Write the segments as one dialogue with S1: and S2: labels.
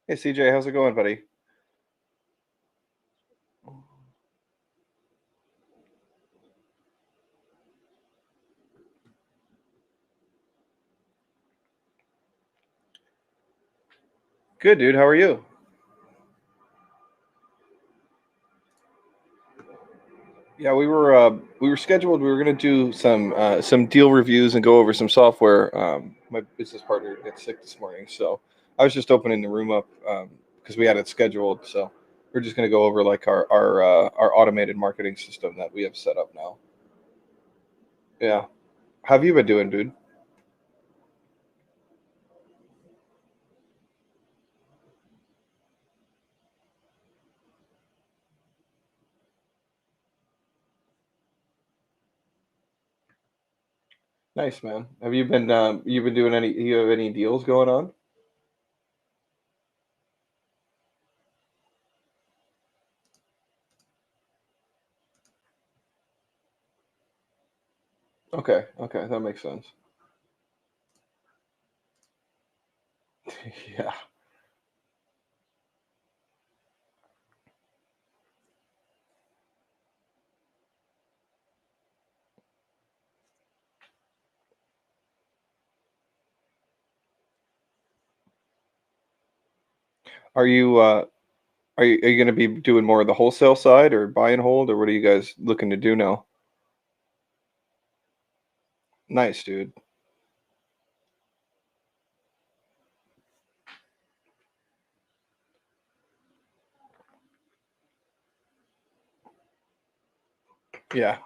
S1: Hey CJ, how's it going, buddy? Good, dude. How are you? Yeah, we were scheduled. We were gonna do some deal reviews and go over some software. My business partner got sick this morning, so I was just opening the room up because we had it scheduled. So we're just gonna go over like our automated marketing system that we have set up now. Yeah. How have you been doing, dude? Nice, man. Have you been doing any? You have any deals going on? Okay, okay, that makes sense. Yeah. Are you are you going to be doing more of the wholesale side or buy and hold, or what are you guys looking to do now? Nice, dude. Yeah.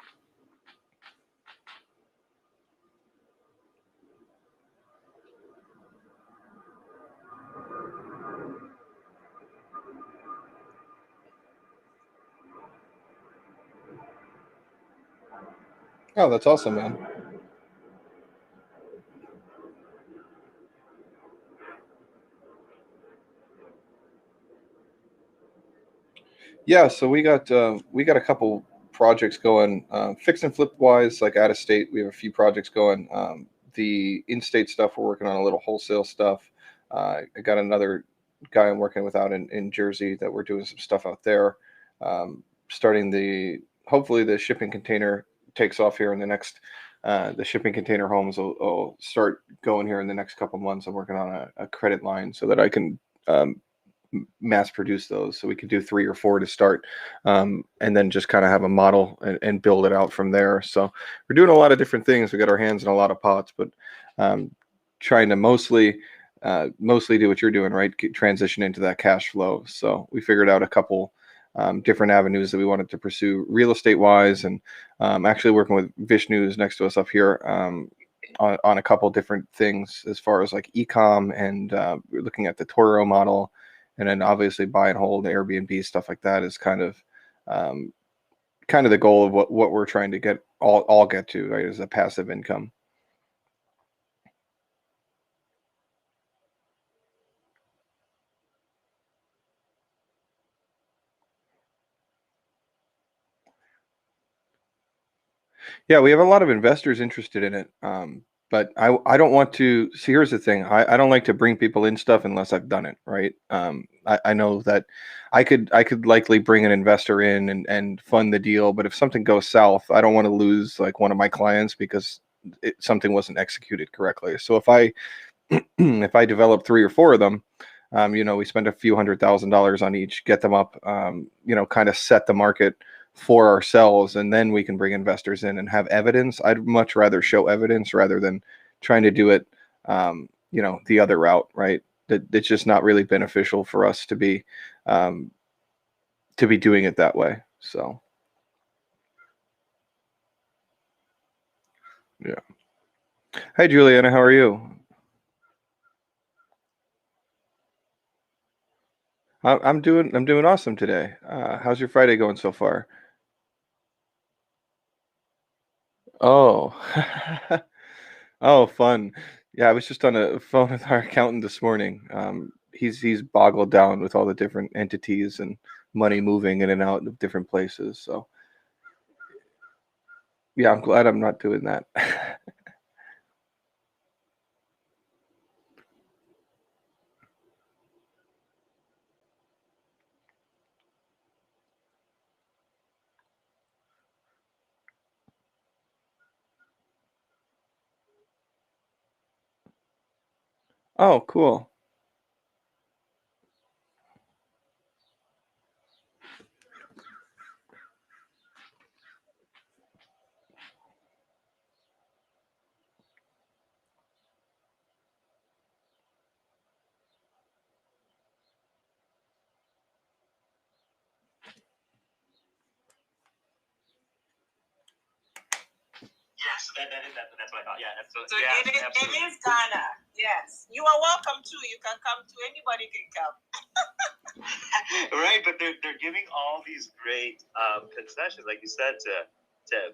S1: Oh, that's awesome, man. Yeah, so we got a couple projects going, fix and flip wise, like out of state. We have a few projects going. The in-state stuff, we're working on a little wholesale stuff. I got another guy I'm working with out in Jersey that we're doing some stuff out there. Starting the hopefully the shipping container takes off here in the next. The shipping container homes will start going here in the next couple months. I'm working on a credit line so that I can um, mass produce those, so we could do three or four to start, and then just kind of have a model and build it out from there. So we're doing a lot of different things. We got our hands in a lot of pots, but um, trying to mostly do what you're doing, right? Transition into that cash flow. So we figured out a couple different avenues that we wanted to pursue real estate wise, and actually working with Vishnu's next to us up here. On a couple different things as far as like ecom, and we're looking at the Toro model, and then obviously buy and hold Airbnb stuff like that is um, kind of the goal of what we're trying to all get to, right, is a passive income. Yeah, we have a lot of investors interested in it. But I don't want to see. Here's the thing. I don't like to bring people in stuff unless I've done it, right. I know that I could likely bring an investor in and fund the deal, but if something goes south, I don't want to lose like one of my clients because something wasn't executed correctly. So if I if I develop three or four of them, we spend a few $100,000 on each, get them up, kind of set the market for ourselves, and then we can bring investors in and have evidence. I'd much rather show evidence rather than trying to do it, the other route, right? That it's just not really beneficial for us um, to be doing it that way. So yeah. Hi, Juliana. How are you? I'm doing awesome today. How's your Friday going so far? Oh, oh, fun. Yeah, I was just on a phone with our accountant this morning. He's boggled down with all the different entities and money moving in and out of different places. So yeah, I'm glad I'm not doing that. Oh, cool.
S2: Yes, that's what I thought. Yeah, so yeah, it is Ghana. Yes, you are welcome too. You can come too. Anybody can come. Right, but they're giving all these great concessions, like you said, to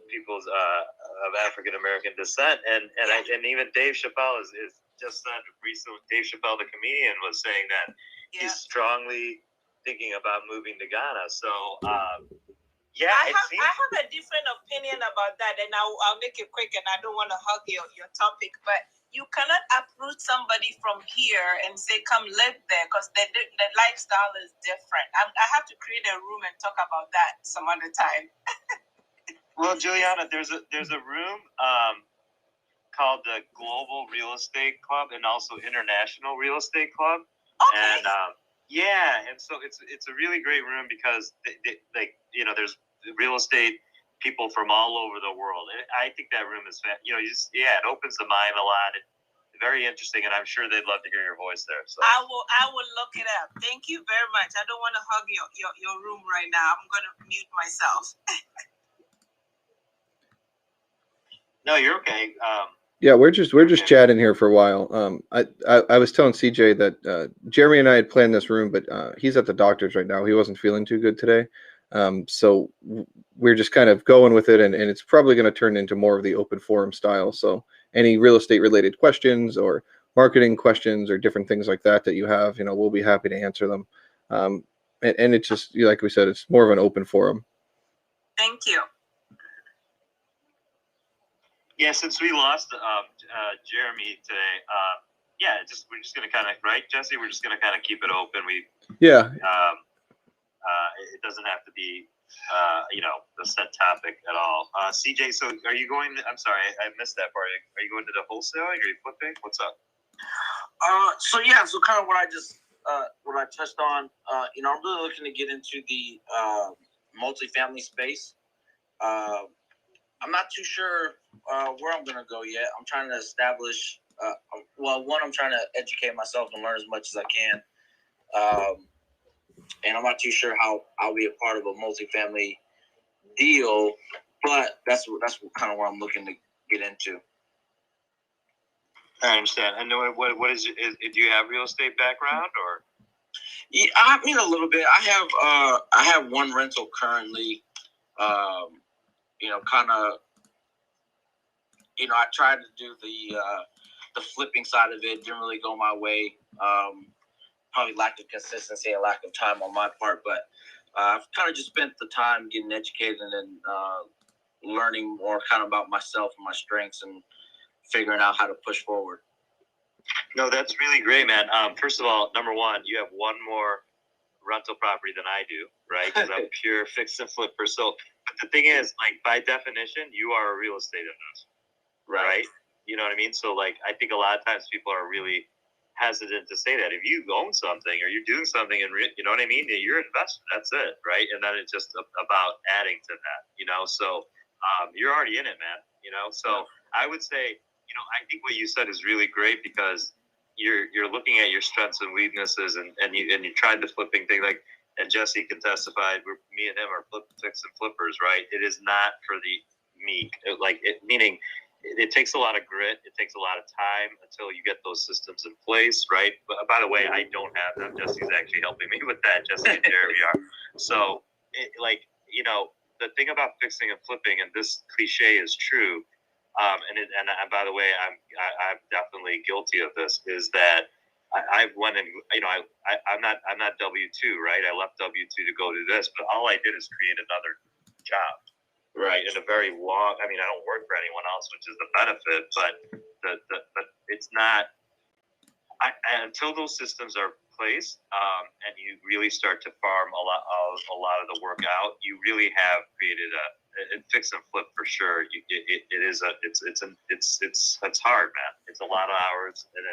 S2: people's of African American descent, and and even Dave Chappelle is just said recently. Dave Chappelle, the comedian, was saying that he's strongly thinking about moving to Ghana. So. Yeah, I have a different opinion about that, and I'll make it quick, and I don't want to hug your topic, but you cannot uproot somebody from here and say, come live there, because the lifestyle is different. I have to create a room and talk about that some other time. Well, Juliana, there's a room called the Global Real Estate Club and also International Real Estate Club. Okay. And yeah, and so it's a really great room because there's real estate people from all over the world. And I think that room is it opens the mind a lot. It's very interesting, and I'm sure they'd love to hear your voice there. So I will look it up. Thank you very much. I don't want to hug your room right now. I'm going to mute myself. No, you're okay.
S1: Yeah, we're just chatting here for a while. I was telling CJ that Jeremy and I had planned this room, but he's at the doctor's right now. He wasn't feeling too good today, so we're just kind of going with it, and it's probably going to turn into more of the open forum style. So any real estate related questions or marketing questions or different things like that you have, we'll be happy to answer them. And it's just like we said, it's more of an open forum.
S2: Thank you. Yeah, since we lost Jeremy today, we're just gonna kind of Jesse. We're just gonna kind of keep it open. It doesn't have to be a set topic at all. CJ, so are you going? I'm sorry, I missed that part. Are you going to the wholesaling? Are you flipping? What's up? So kind of what I touched on. I'm really looking to get into the multifamily space. I'm not too sure where I'm going to go yet. I'm trying to establish, I'm trying to educate myself and learn as much as I can. And I'm not too sure how I'll be a part of a multifamily deal, but that's kind of what I'm looking to get into. I understand. And what is do you have real estate background or? Yeah, I mean a little bit. I have one rental currently. I tried to do the flipping side of it. Didn't really go my way. Probably lack of consistency and lack of time on my part. But I've kind of just spent the time getting educated and learning more kind of about myself and my strengths and figuring out how to push forward. No, that's really great, man. First of all, number one, you have one more rental property than I do, right? Because I'm pure fix and flipper. So, but the thing is, like by definition, you are a real estate investor, right? You know what I mean? So, like, I think a lot of times people are really hesitant to say that. If you own something or you're doing something, and you know what I mean, you're an investor. That's it, right? And then it's just about adding to that, So you're already in it, man. So I would say, I think what you said is really great because you're looking at your strengths and weaknesses, and you tried the flipping thing, like, and Jesse can testify. Me and him are fix and flippers, right? It is not for the meek, meaning it takes a lot of grit. It takes a lot of time until you get those systems in place, right? But by the way, I don't have them. Jesse's actually helping me with that. Jesse and Jeremy are. So, the thing about fixing and flipping, and this cliche is true, and by the way, I'm definitely guilty of this. Is that I went and I'm not W-2, right? I left W-2 to go do this, but all I did is create another job, right? In a very long. I mean, I don't work for anyone else, which is the benefit, but but it's not. Until those systems are placed, and you really start to farm a lot of the work out, you really have created a fix and flip for sure. It's hard, man. It's a lot of hours, and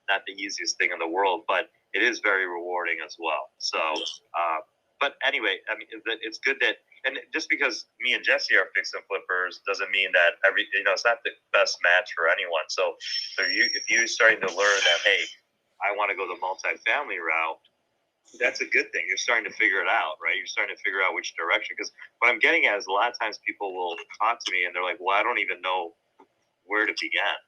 S3: not the easiest thing in the world, but it is very rewarding as well. So, but anyway, I mean, it's good that, and just because me and Jesse are fix and flippers doesn't mean that it's not the best match for anyone. So if you're starting to learn that, hey, I want to go the multifamily route, that's a good thing. You're starting to figure it out, right? You're starting to figure out which direction. Because what I'm getting at is a lot of times people will talk to me and they're like, well, I don't even know where to begin,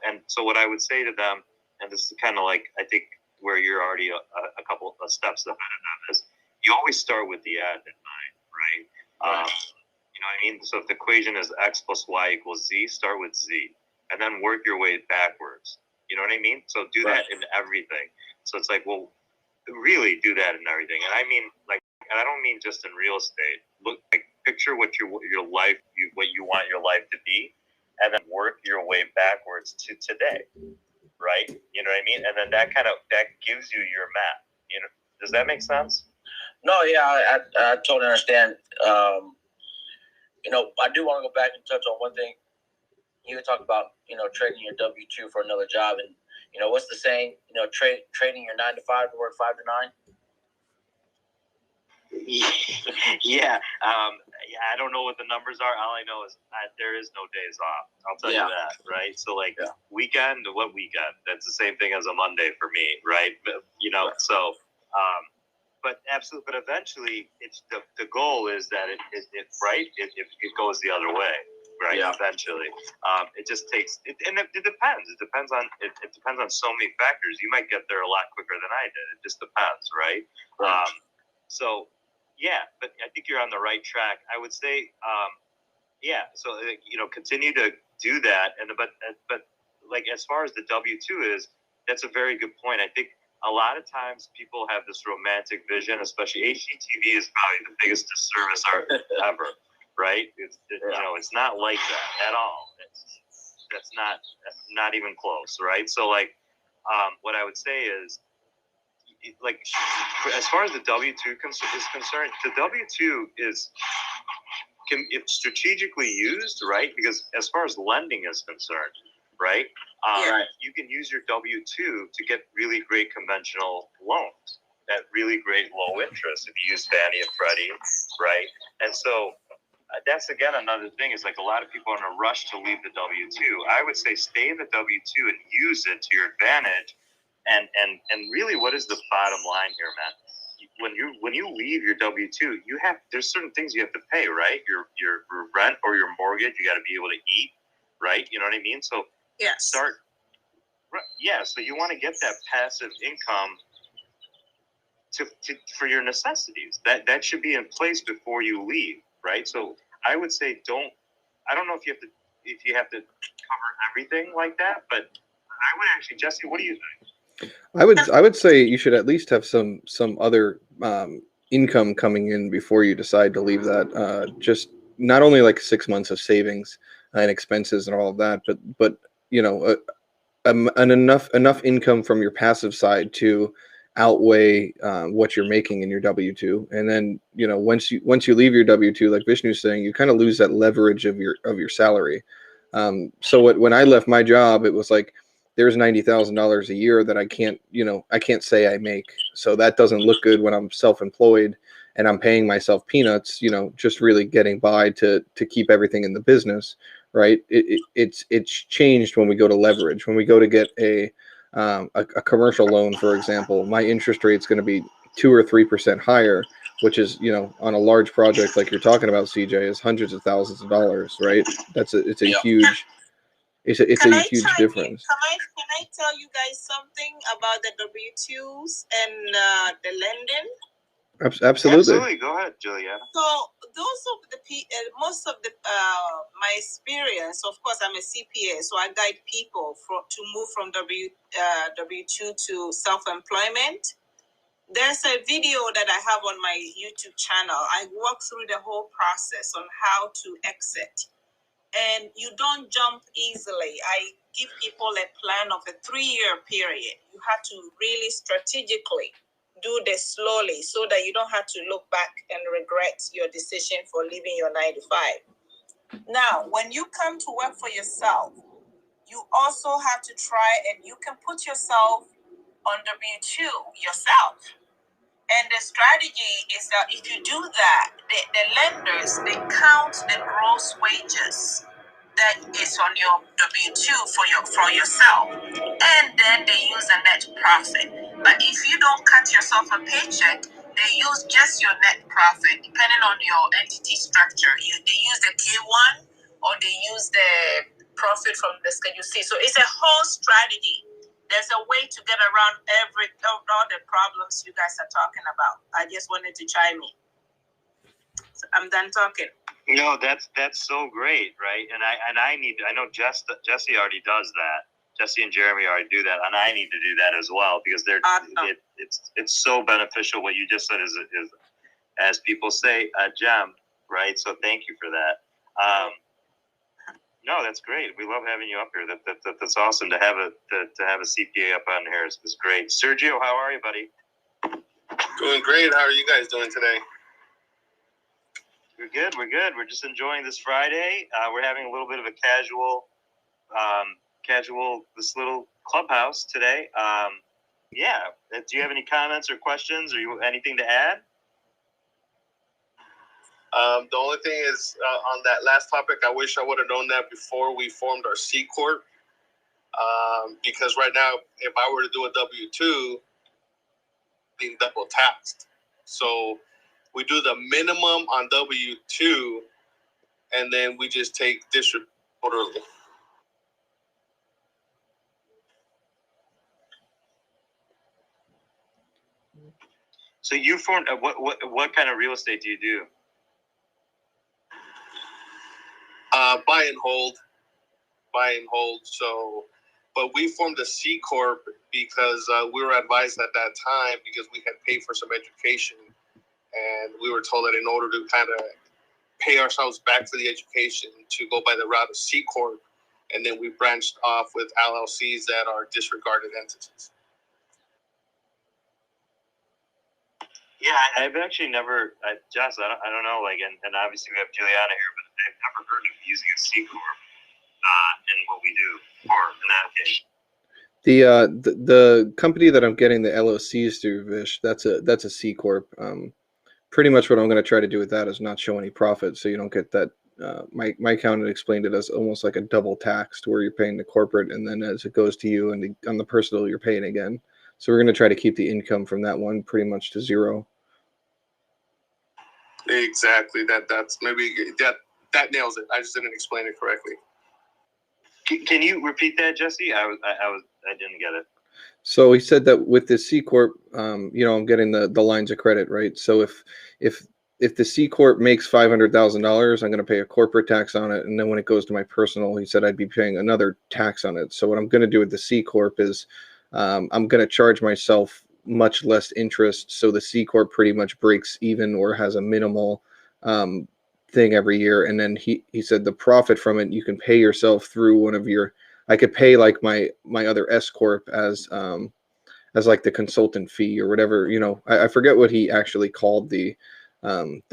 S3: And so what I would say to them, and this is kind of like, I think where you're already a couple of steps ahead of them, is you always start with the end in mind, right? You know what I mean? So if the equation is x plus y equals z, start with z, and then work your way backwards. You know what I mean? So do that in everything. So it's like, well, really do that in everything. And I mean, like, and I don't mean just in real estate. Look, like, picture what your life, what you want your life to be, and then work your way backwards to today, right? You know what I mean? And then that gives you your map. Does that make sense?
S2: No, yeah, I totally understand. I do want to go back and touch on one thing. You talked about, trading your W-2 for another job, and what's the saying? Trading your 9 to 5 to work 5 to 9.
S3: Yeah. I don't know what the numbers are. All I know is there is no days off. I'll tell you that, right? So weekend, what weekend? That's the same thing as a Monday for me, right? But, so, but absolutely. But eventually, it's the goal is that it goes the other way, right? Yeah. Eventually, it just takes it, and it depends. It depends on so many factors. You might get there a lot quicker than I did. It just depends, right? So. Yeah, but I think you're on the right track. I would say, so continue to do that, but like as far as the W-2 is, that's a very good point. I think a lot of times people have this romantic vision, especially HGTV is probably the biggest disservice ever, right? It's not like that at all. That's not even close, right? So what I would say is, like, as far as the W-2 is concerned, the W-2 if strategically used, right? Because as far as lending is concerned, right? You can use your W-2 to get really great conventional loans at really great low interest if you use Fannie and Freddie, right? And so that's, again, another thing is, like, a lot of people are in a rush to leave the W-2. I would say stay in the W-2 and use it to your advantage. And really, what is the bottom line here, man? When you leave your W-2, there's certain things you have to pay, right? Your rent or your mortgage, you got to be able to eat, right? You know what I mean? So so you want to get that passive income for your necessities. That should be in place before you leave, right? So I would say I don't know if you have to cover everything like that, but I would actually, Jesse, what do you think?
S1: I would say you should at least have some other income coming in before you decide to leave that. Just not only like 6 months of savings and expenses and all of that, but an enough income from your passive side to outweigh what you're making in your W-2. And then once you leave your W-2, like Vishnu's saying, you kind of lose that leverage of your salary. So when I left my job, it was like, there's $90,000 a year that I can't say I make. So that doesn't look good when I'm self-employed and I'm paying myself peanuts, just really getting by to keep everything in the business, right? It's changed when we go to leverage. When we go to get a commercial loan, for example, my interest rate's going to be 2 or 3% higher, which is, on a large project like you're talking about, CJ, is hundreds of thousands of dollars, right? It's a huge. It's a huge difference.
S4: Can I tell you guys something about the W-2s and the lending?
S1: Absolutely.
S3: Go ahead, Juliana.
S4: So most of the my experience, of course, I'm a CPA, so I guide people to move from W-2 to self-employment. There's a video that I have on my YouTube channel. I walk through the whole process on how to exit. And you don't jump easily. I give people a plan of a 3-year period. You have to really strategically do this slowly so that you don't have to look back and regret your decision for leaving your 9 to 5. Now, when you come to work for yourself, you also have to try, and you can put yourself on W-2 yourself. And the strategy is that if you do that, the lenders, they count the gross wages that is on your W-2 for yourself, and then they use a net profit. But if you don't cut yourself a paycheck, they use just your net profit, depending on your entity structure. They use the K1, or they use the profit from the Schedule C. So it's a whole strategy. There's a way to get around all the problems you guys are talking about. I just wanted to chime in. So I'm done talking.
S3: No, that's so great, right? And I know Jesse already does that. Jesse and Jeremy already do that, and I need to do that as well, because it's so beneficial. What you just said is as people say, a gem, right? So thank you for that. No, that's great. We love having you up here. That's awesome to have a CPA up on here. It's great. Sergio, how are you, buddy?
S5: Doing great. How are you guys doing today?
S3: We're good. We're just enjoying this Friday. We're having a little bit of a casual this little clubhouse today. Yeah. Do you have any comments or questions, or anything to add?
S5: The only thing is, on that last topic, I wish I would have known that before we formed our CCorp. Because right now, if I were to do a W-2, being double taxed. So we do the minimum on W-2, and then we just take district quarterly.
S3: So you formed what kind of real estate do you do?
S5: Buy and hold. So, but we formed a C Corp because we were advised at that time, because we had paid for some education, and we were told that in order to kind of pay ourselves back for the education, to go by the route of C Corp, and then we branched off with LLCs that are disregarded entities.
S3: Yeah, I've actually never, Jess, I don't know, like, and obviously we have Juliana here, but I've never heard of using a C Corp in what we do, or in that case.
S1: The company that I'm getting the LOCs through, Vish, that's a C Corp. Pretty much what I'm going to try to do with that is not show any profit, so you don't get that. My accountant explained it as almost like a double taxed, where you're paying the corporate, and then as it goes to you and on the personal, you're paying again. So we're going to try to keep the income from that one pretty much to zero.
S5: Exactly. That's maybe that nails it. I just didn't explain it correctly.
S3: Can you repeat that, Jesse? I didn't get it.
S1: So he said that with the C Corp, I'm getting the lines of credit, right? So if the C Corp makes $500,000, I'm going to pay a corporate tax on it, and then when it goes to my personal, he said I'd be paying another tax on it. So what I'm going to do with the C Corp is I'm going to charge myself much less interest, so the C Corp pretty much breaks even or has a minimal thing every year. And then he said the profit from it, you can pay yourself through one of your. I could pay like my other S Corp as like the consultant fee or whatever. I forget what he actually called the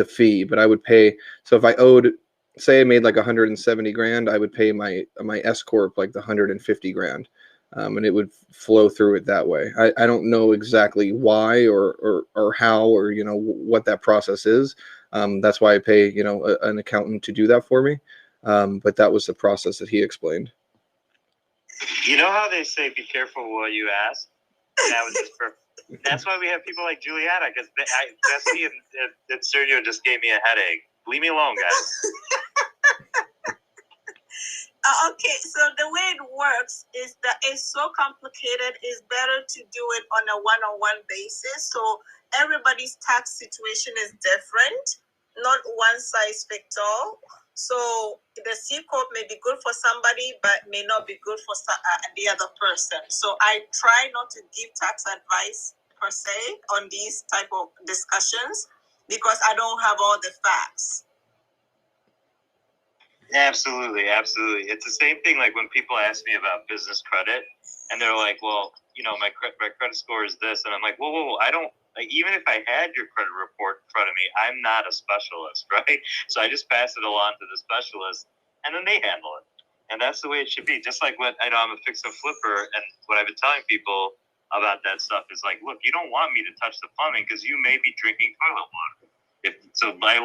S1: fee, but I would pay. So if I owed, say I made like 170 grand, I would pay my S Corp like the 150 grand. And it would flow through it that way. I don't know exactly why or how, or what that process is. That's why I pay an accountant to do that for me. But that was the process that he explained.
S3: You know how they say, be careful what you ask? That was just perfect. That's why we have people like Juliana, because Jesse and Sergio just gave me a headache. Leave me alone, guys.
S4: Okay, so the way it works is that it's so complicated, it's better to do it on a one-on-one basis. So everybody's tax situation is different, not one size fits all. So the C Corp may be good for somebody, but may not be good for the other person. So I try not to give tax advice per se on these type of discussions, because I don't have all the facts.
S3: Absolutely. It's the same thing like when people ask me about business credit, and they're like, well, my credit score is this. And I'm like, whoa, I don't, like, even if I had your credit report in front of me, I'm not a specialist, right? So I just pass it along to the specialist, and then they handle it. And that's the way it should be. Just like what I know, I'm a fix and flipper, and what I've been telling people about that stuff is like, look, you don't want me to touch the plumbing because you may be drinking toilet water. So by